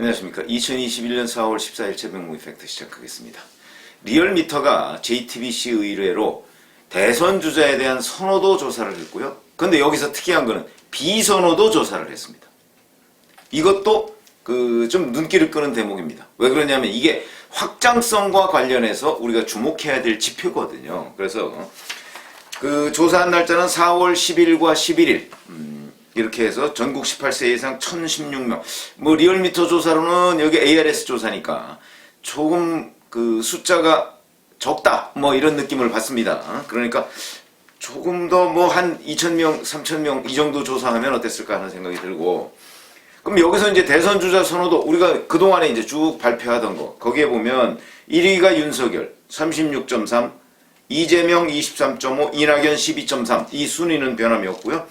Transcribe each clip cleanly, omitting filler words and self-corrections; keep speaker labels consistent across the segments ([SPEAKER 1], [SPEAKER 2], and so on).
[SPEAKER 1] 안녕하십니까. 2021년 4월 14일 최병무 이펙트 시작하겠습니다. 리얼미터가 JTBC 의뢰로 대선 주자에 대한 선호도 조사를 했고요. 근데 여기서 특이한 거는 비선호도 조사를 했습니다. 이것도 좀 눈길을 끄는 대목입니다. 왜 그러냐면 이게 확장성과 관련해서 우리가 주목해야 될 지표거든요. 그래서 조사한 날짜는 4월 10일과 11일 이렇게 해서 전국 18세 이상 1016명. 리얼미터 조사로는 여기 ARS 조사니까 조금 숫자가 적다. 이런 느낌을 받습니다. 그러니까 조금 더 한 2,000명, 3,000명 이 정도 조사하면 어땠을까 하는 생각이 들고. 그럼 여기서 이제 대선 주자 선호도 우리가 그동안에 이제 쭉 발표하던 거. 거기에 보면 1위가 윤석열 36.3, 이재명 23.5, 이낙연 12.3. 이 순위는 변함이 없고요.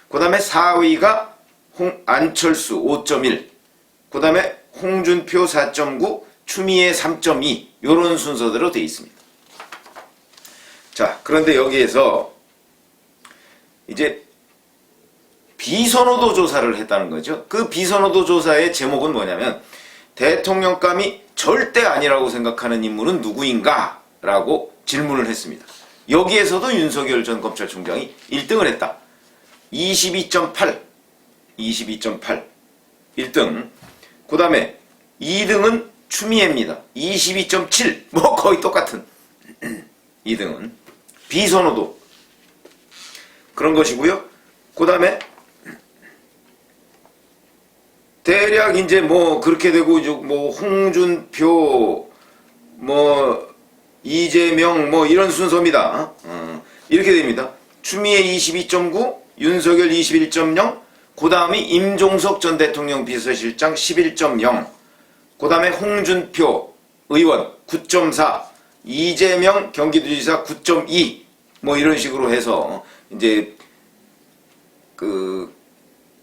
[SPEAKER 1] 그 다음에 4위가 안철수 5.1, 그 다음에 홍준표 4.9, 추미애 3.2 요런 순서대로 되어 있습니다. 자, 그런데 여기에서 이제 비선호도 조사를 했다는 거죠. 그 비선호도 조사의 제목은 뭐냐면 대통령감이 절대 아니라고 생각하는 인물은 누구인가? 라고 질문을 했습니다. 여기에서도 윤석열 전 검찰총장이 1등을 했다. 22.8 1등. 그 다음에 2등은 추미애입니다. 22.7 거의 똑같은 2등은 비선호도 그런 것이고요. 그 다음에 대략 이제 그렇게 되고 홍준표 이재명 이런 순서입니다. 이렇게 됩니다. 추미애 22.9, 윤석열 21.0, 그 다음이 임종석 전 대통령 비서실장 11.0, 그 다음에 홍준표 의원 9.4, 이재명 경기도지사 9.2, 이런 식으로 해서 이제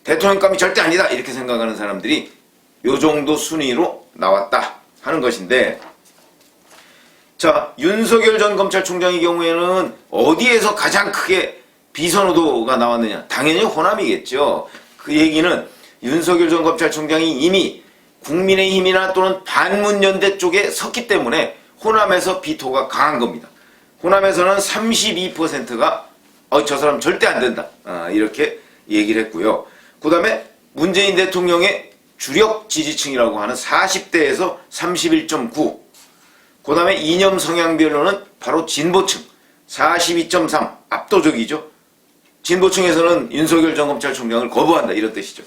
[SPEAKER 1] 대통령감이 절대 아니다 이렇게 생각하는 사람들이 요 정도 순위로 나왔다 하는 것인데, 자, 윤석열 전 검찰총장의 경우에는 어디에서 가장 크게 비선호도가 나왔느냐? 당연히 호남이겠죠. 그 얘기는 윤석열 전 검찰총장이 이미 국민의힘이나 또는 반문연대 쪽에 섰기 때문에 호남에서 비토가 강한 겁니다. 호남에서는 32%가 저 사람 절대 안 된다. 이렇게 얘기를 했고요. 그 다음에 문재인 대통령의 주력 지지층이라고 하는 40대에서 31.9. 그 다음에 이념 성향별로는 바로 진보층 42.3. 압도적이죠. 진보층에서는 윤석열 전 검찰총장을 거부한다 이런 뜻이죠.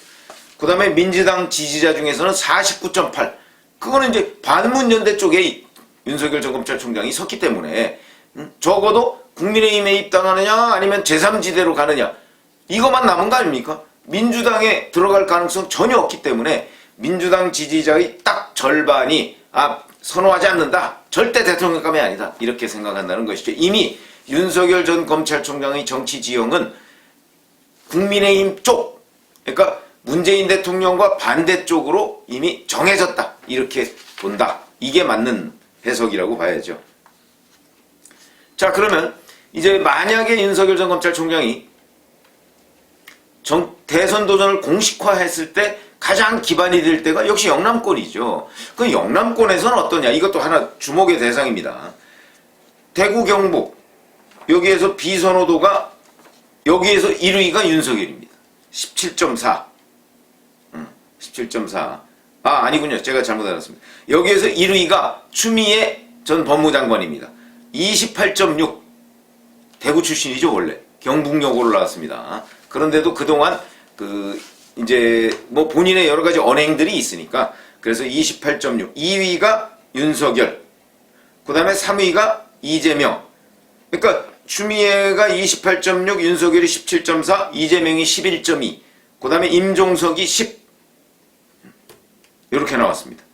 [SPEAKER 1] 그 다음에 민주당 지지자 중에서는 49.8. 그거는 이제 반문연대 쪽에 윤석열 전 검찰총장이 섰기 때문에 적어도 국민의힘에 입당하느냐 아니면 제3지대로 가느냐 이것만 남은 거 아닙니까? 민주당에 들어갈 가능성 전혀 없기 때문에 민주당 지지자의 딱 절반이 선호하지 않는다. 절대 대통령감이 아니다. 이렇게 생각한다는 것이죠. 이미 윤석열 전 검찰총장의 정치 지형은 국민의힘 쪽, 그러니까 문재인 대통령과 반대쪽으로 이미 정해졌다. 이렇게 본다. 이게 맞는 해석이라고 봐야죠. 자, 그러면 이제 만약에 윤석열 전 검찰총장이 대선 도전을 공식화했을 때 가장 기반이 될 때가 역시 영남권이죠. 그 영남권에서는 어떠냐? 이것도 하나 주목의 대상입니다. 대구, 경북 여기에서 비선호도가 여기에서 1위가 윤석열입니다. 17.4. 17.4. 아니군요. 제가 잘못 알았습니다. 여기에서 1위가 추미애 전 법무장관입니다. 28.6. 대구 출신이죠, 원래. 경북여고를 나왔습니다. 그런데도 그동안 이제 본인의 여러 가지 언행들이 있으니까 그래서 28.6. 2위가 윤석열. 그 다음에 3위가 이재명. 그러니까 추미애가 28.6, 윤석열이 17.4, 이재명이 11.2. 그 다음에 임종석이 10. 이렇게 나왔습니다.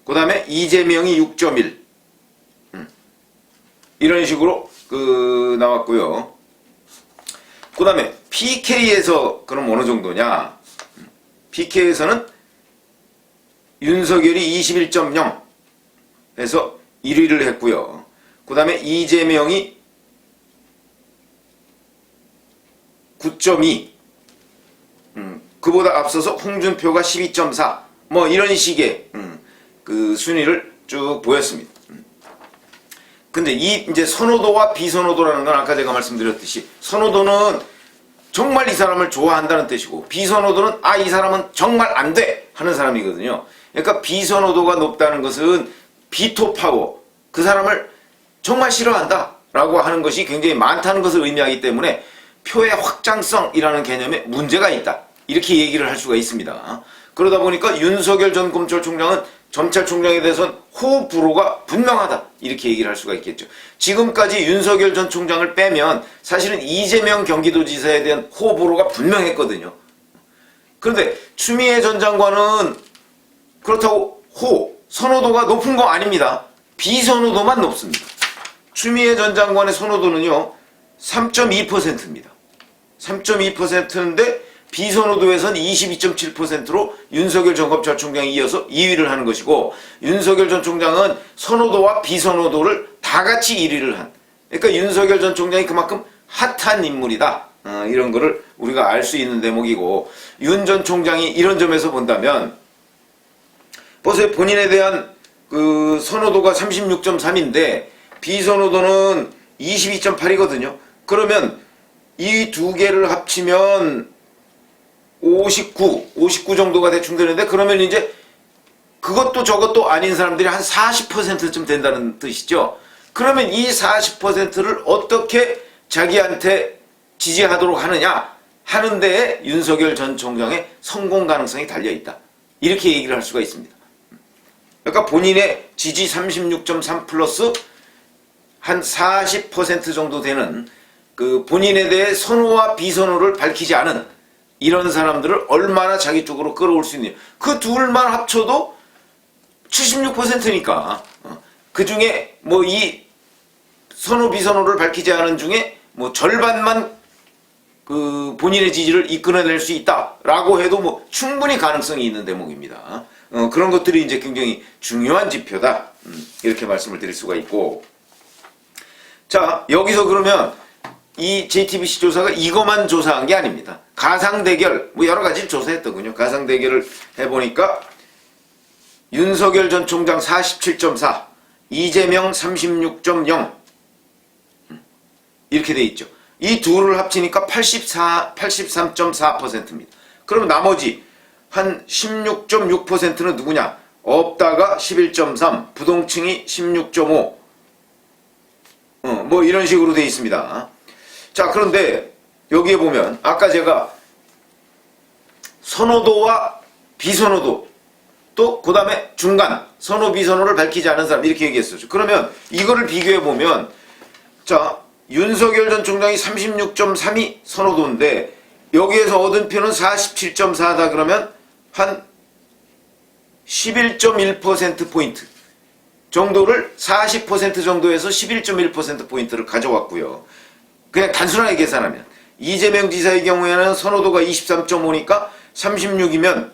[SPEAKER 1] 그 다음에 이재명이 6.1. 이런 식으로 나왔고요. 그 다음에 PK에서 그럼 어느 정도냐? PK에서는 윤석열이 21.0 해서 1위를 했고요. 그 다음에 이재명이 9.2. 그보다 앞서서 홍준표가 12.4. 뭐 이런 식의 그 순위를 쭉 보였습니다. 근데 이 이제 선호도와 비선호도라는 건 아까 제가 말씀드렸듯이 선호도는 정말 이 사람을 좋아한다는 뜻이고 비선호도는 이 사람은 정말 안 돼 하는 사람이거든요. 그러니까 비선호도가 높다는 것은 비토파워, 그 사람을 정말 싫어한다 라고 하는 것이 굉장히 많다는 것을 의미하기 때문에 표의 확장성이라는 개념에 문제가 있다, 이렇게 얘기를 할 수가 있습니다. 그러다 보니까 윤석열 전 검찰총장은 검찰총장에 대해서는 호불호가 분명하다, 이렇게 얘기를 할 수가 있겠죠. 지금까지 윤석열 전 총장을 빼면 사실은 이재명 경기도지사에 대한 호불호가 분명했거든요. 그런데 추미애 전 장관은 그렇다고 선호도가 높은 거 아닙니다. 비선호도만 높습니다. 추미애 전 장관의 선호도는요 3.2%입니다. 3.2%인데 비선호도에선 22.7%로 윤석열 전 검찰총장이 이어서 2위를 하는 것이고, 윤석열 전 총장은 선호도와 비선호도를 다 같이 1위를 한, 그러니까 윤석열 전 총장이 그만큼 핫한 인물이다, 이런 거를 우리가 알 수 있는 대목이고, 윤 전 총장이 이런 점에서 본다면 보세요. 본인에 대한 그 선호도가 36.3인데 비선호도는 22.8이거든요. 그러면 이 두 개를 합치면 59 정도가 대충 되는데, 그러면 이제 그것도 저것도 아닌 사람들이 한 40%쯤 된다는 뜻이죠. 그러면 이 40%를 어떻게 자기한테 지지하도록 하느냐 하는 데에 윤석열 전 총장의 성공 가능성이 달려있다, 이렇게 얘기를 할 수가 있습니다. 그러니까 본인의 지지 36.3 플러스 한 40% 정도 되는 그 본인에 대해 선호와 비선호를 밝히지 않은 이런 사람들을 얼마나 자기 쪽으로 끌어올 수 있느냐. 그 둘만 합쳐도 76%니까 그 중에 뭐 이 선호 비선호를 밝히지 않은 중에 뭐 절반만 그 본인의 지지를 이끌어낼 수 있다라고 해도 뭐 충분히 가능성이 있는 대목입니다. 그런 것들이 이제 굉장히 중요한 지표다, 이렇게 말씀을 드릴 수가 있고, 자 여기서 그러면 이 JTBC 조사가 이것만 조사한 게 아닙니다. 가상대결 뭐 여러 가지를 조사했더군요. 가상대결을 해보니까 윤석열 전 총장 47.4, 이재명 36.0 이렇게 돼 있죠. 이 둘을 합치니까 83.4%입니다. 그럼 나머지 한 16.6%는 누구냐? 없다가 11.3, 부동층이 16.5, 뭐 이런 식으로 돼 있습니다. 자, 그런데 여기에 보면 아까 제가 선호도와 비선호도, 또 그 다음에 중간 선호 비선호를 밝히지 않은 사람, 이렇게 얘기했었죠. 그러면 이거를 비교해 보면, 자 윤석열 전 총장이 36.3이 선호도인데 여기에서 얻은 표는 47.4다 그러면 한 11.1%포인트 정도를 40% 정도에서 11.1%포인트를 가져왔고요. 그냥 단순하게 계산하면 이재명 지사의 경우에는 선호도가 23.5니까 36이면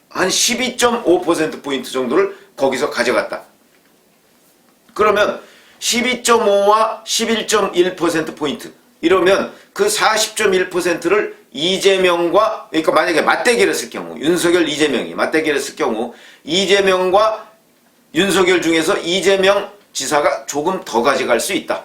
[SPEAKER 1] 한 12.5%포인트 정도를 거기서 가져갔다. 그러면 12.5와 11.1%포인트 이러면 그 40.1%를 이재명과, 그러니까 만약에 맞대결 했을 경우, 윤석열 이재명이 맞대결 했을 경우 이재명과 윤석열 중에서 이재명 지사가 조금 더 가져갈 수 있다.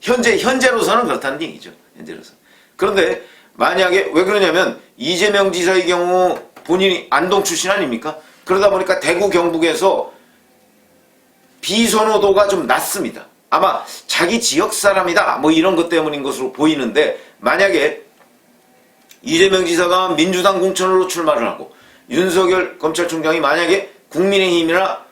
[SPEAKER 1] 현재로서는 그렇다는 얘기죠. 현재로서. 그런데 만약에 왜 그러냐면 이재명 지사의 경우 본인이 안동 출신 아닙니까? 그러다 보니까 대구 경북에서 비선호도가 좀 낮습니다. 아마 자기 지역 사람이다 뭐 이런 것 때문인 것으로 보이는데, 만약에 이재명 지사가 민주당 공천으로 출마를 하고 윤석열 검찰총장이 만약에 국민의힘이나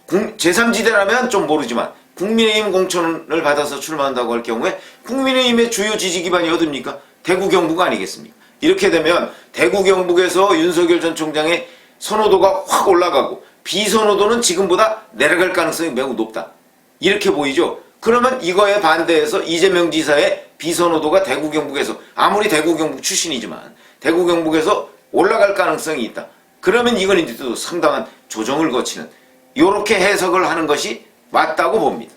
[SPEAKER 1] 제3지대라면 좀 모르지만 국민의힘 공천을 받아서 출마한다고 할 경우에 국민의힘의 주요 지지 기반이 어딥니까? 대구 경북 아니겠습니까? 이렇게 되면 대구 경북에서 윤석열 전 총장의 선호도가 확 올라가고 비선호도는 지금보다 내려갈 가능성이 매우 높다, 이렇게 보이죠. 그러면 이거에 반대해서 이재명 지사의 비선호도가 대구 경북에서, 아무리 대구 경북 출신이지만 대구 경북에서 올라갈 가능성이 있다. 그러면 이건 이제 또 상당한 조정을 거치는, 이렇게 해석을 하는 것이 맞다고 봅니다.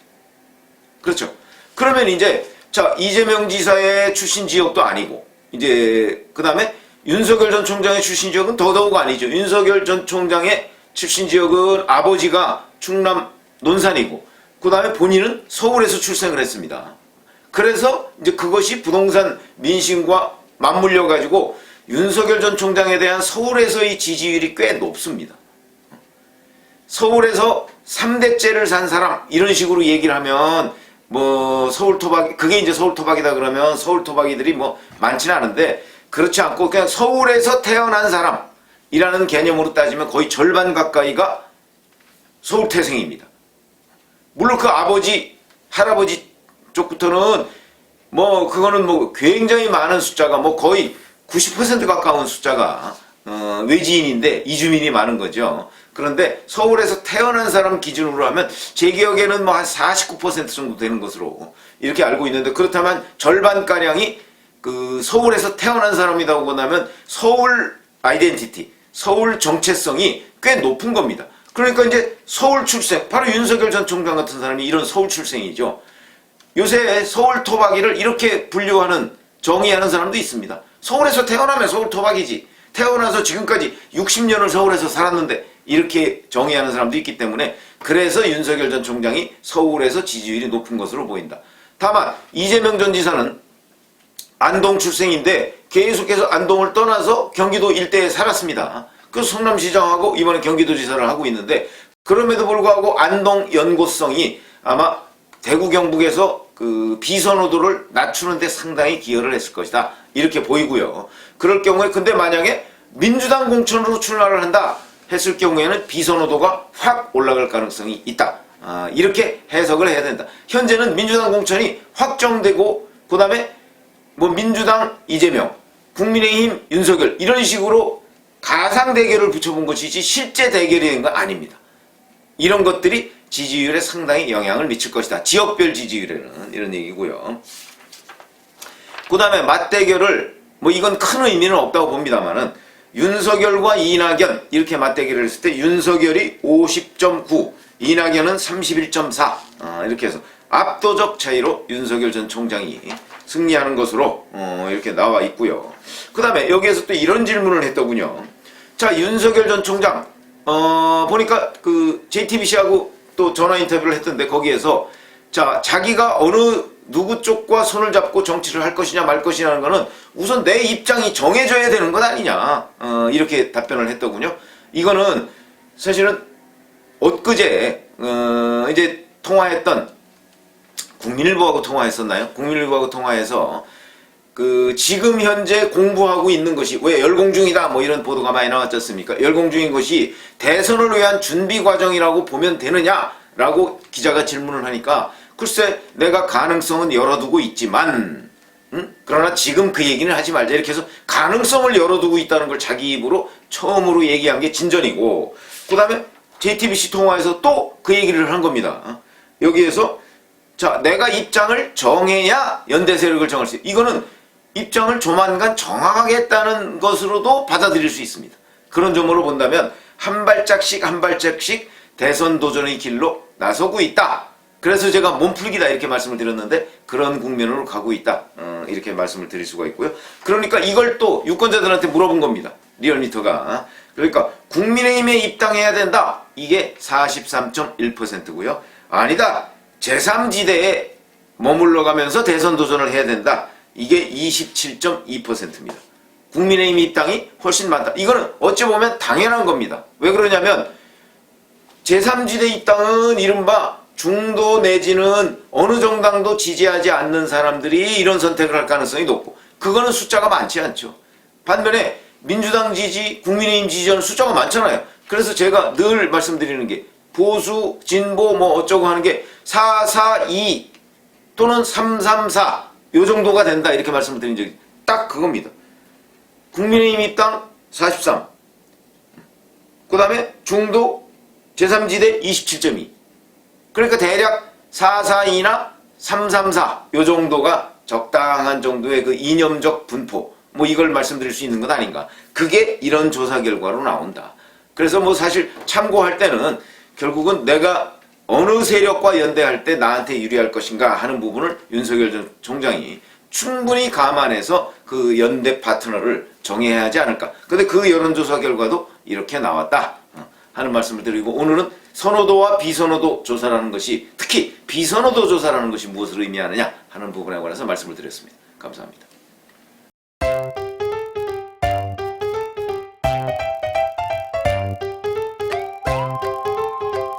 [SPEAKER 1] 그렇죠. 그러면 이제 자 이재명 지사의 출신 지역도 아니고, 이제 그 다음에 윤석열 전 총장의 출신 지역은 더더욱 아니죠. 윤석열 전 총장의 출신 지역은 아버지가 충남 논산이고 그 다음에 본인은 서울에서 출생을 했습니다. 그래서 이제 그것이 부동산 민심과 맞물려 가지고 윤석열 전 총장에 대한 서울에서의 지지율이 꽤 높습니다. 서울에서 3대째를 산 사람 이런 식으로 얘기를 하면 뭐 서울 토박 그게 이제 서울 토박이다 그러면 서울 토박이들이 뭐 많지는 않은데 그렇지 않고 그냥 서울에서 태어난 사람이라는 개념으로 따지면 거의 절반 가까이가 서울 태생입니다. 물론 그 아버지 할아버지 쪽부터는 뭐 그거는 뭐 굉장히 많은 숫자가 뭐 거의 90% 가까운 숫자가 외지인인데 이주민이 많은 거죠. 그런데 서울에서 태어난 사람 기준으로 하면 제 기억에는 뭐 한 49% 정도 되는 것으로 이렇게 알고 있는데 그렇다면 절반가량이 그 서울에서 태어난 사람이라고 하면 서울 아이덴티티, 서울 정체성이 꽤 높은 겁니다. 그러니까 이제 서울 출생, 바로 윤석열 전 총장 같은 사람이 이런 서울 출생이죠. 요새 서울 토박이를 이렇게 분류하는, 정의하는 사람도 있습니다. 서울에서 태어나면 서울 토박이지. 태어나서 지금까지 60년을 서울에서 살았는데 이렇게 정의하는 사람도 있기 때문에 그래서 윤석열 전 총장이 서울에서 지지율이 높은 것으로 보인다. 다만 이재명 전 지사는 안동 출생인데 계속해서 안동을 떠나서 경기도 일대에 살았습니다. 그래서 성남시장하고 이번에 경기도지사를 하고 있는데 그럼에도 불구하고 안동 연고성이 아마 대구 경북에서 그 비선호도를 낮추는 데 상당히 기여를 했을 것이다. 이렇게 보이고요. 그럴 경우에 근데 만약에 민주당 공천으로 출마를 한다 했을 경우에는 비선호도가 확 올라갈 가능성이 있다. 이렇게 해석을 해야 된다. 현재는 민주당 공천이 확정되고 그 다음에 뭐 민주당 이재명, 국민의힘 윤석열 이런 식으로 가상 대결을 붙여본 것이지 실제 대결이 된 건 아닙니다. 이런 것들이 지지율에 상당히 영향을 미칠 것이다. 지역별 지지율에는 이런 얘기고요. 그 다음에 맞대결을 뭐 이건 큰 의미는 없다고 봅니다만은 윤석열과 이낙연 이렇게 맞대결을 했을 때 윤석열이 50.9, 이낙연은 31.4 이렇게 해서 압도적 차이로 윤석열 전 총장이 승리하는 것으로 이렇게 나와 있고요. 그 다음에 여기에서 또 이런 질문을 했더군요. 자, 윤석열 전 총장 보니까 그 JTBC하고 또 전화 인터뷰를 했던데 거기에서 자, 자기가 어느 누구 쪽과 손을 잡고 정치를 할 것이냐 말 것이냐는 거는 우선 내 입장이 정해져야 되는 것 아니냐 이렇게 답변을 했더군요. 이거는 사실은 엊그제 이제 통화했던 국민일보하고 통화했었나요? 국민일보하고 통화해서 그 지금 현재 공부하고 있는 것이 왜 열공 중이다 뭐 이런 보도가 많이 나왔지 않습니까? 열공 중인 것이 대선을 위한 준비 과정이라고 보면 되느냐라고 기자가 질문을 하니까 글쎄 내가 가능성은 열어두고 있지만 그러나 지금 그 얘기는 하지 말자 이렇게 해서 가능성을 열어두고 있다는 걸 자기 입으로 처음으로 얘기한 게 진전이고 그 다음에 JTBC 통화에서 또 그 얘기를 한 겁니다. 여기에서 자 내가 입장을 정해야 연대 세력을 정할 수 있다. 이거는 입장을 조만간 정하겠다는 것으로도 받아들일 수 있습니다. 그런 점으로 본다면 한 발짝씩 한 발짝씩 대선 도전의 길로 나서고 있다. 그래서 제가 몸풀기다 이렇게 말씀을 드렸는데 그런 국면으로 가고 있다 이렇게 말씀을 드릴 수가 있고요. 그러니까 이걸 또 유권자들한테 물어본 겁니다. 리얼미터가. 그러니까 국민의힘에 입당해야 된다. 이게 43.1%고요. 아니다. 제3지대에 머물러 가면서 대선 도전을 해야 된다. 이게 27.2%입니다. 국민의힘 입당이 훨씬 많다. 이거는 어찌 보면 당연한 겁니다. 왜 그러냐면 제3지대 입당은 이른바 중도 내지는 어느 정당도 지지하지 않는 사람들이 이런 선택을 할 가능성이 높고 그거는 숫자가 많지 않죠. 반면에 민주당 지지, 국민의힘 지지하는 숫자가 많잖아요. 그래서 제가 늘 말씀드리는 게 보수, 진보 뭐 어쩌고 하는 게 442 또는 334 요 정도가 된다 이렇게 말씀을 드린 적이 딱 그겁니다. 국민의힘 입당 43 그 다음에 중도 제3지대 27.2 그러니까 대략 442나 334 요 정도가 적당한 정도의 그 이념적 분포 뭐 이걸 말씀드릴 수 있는 것 아닌가. 그게 이런 조사 결과로 나온다. 그래서 뭐 사실 참고할 때는 결국은 내가 어느 세력과 연대할 때 나한테 유리할 것인가 하는 부분을 윤석열 전 총장이 충분히 감안해서 그 연대 파트너를 정해야 하지 않을까. 근데 그 여론조사 결과도 이렇게 나왔다 하는 말씀을 드리고, 오늘은 선호도와 비선호도 조사라는 것이, 특히 비선호도 조사라는 것이 무엇을 의미하느냐 하는 부분에 관해서 말씀을 드렸습니다. 감사합니다.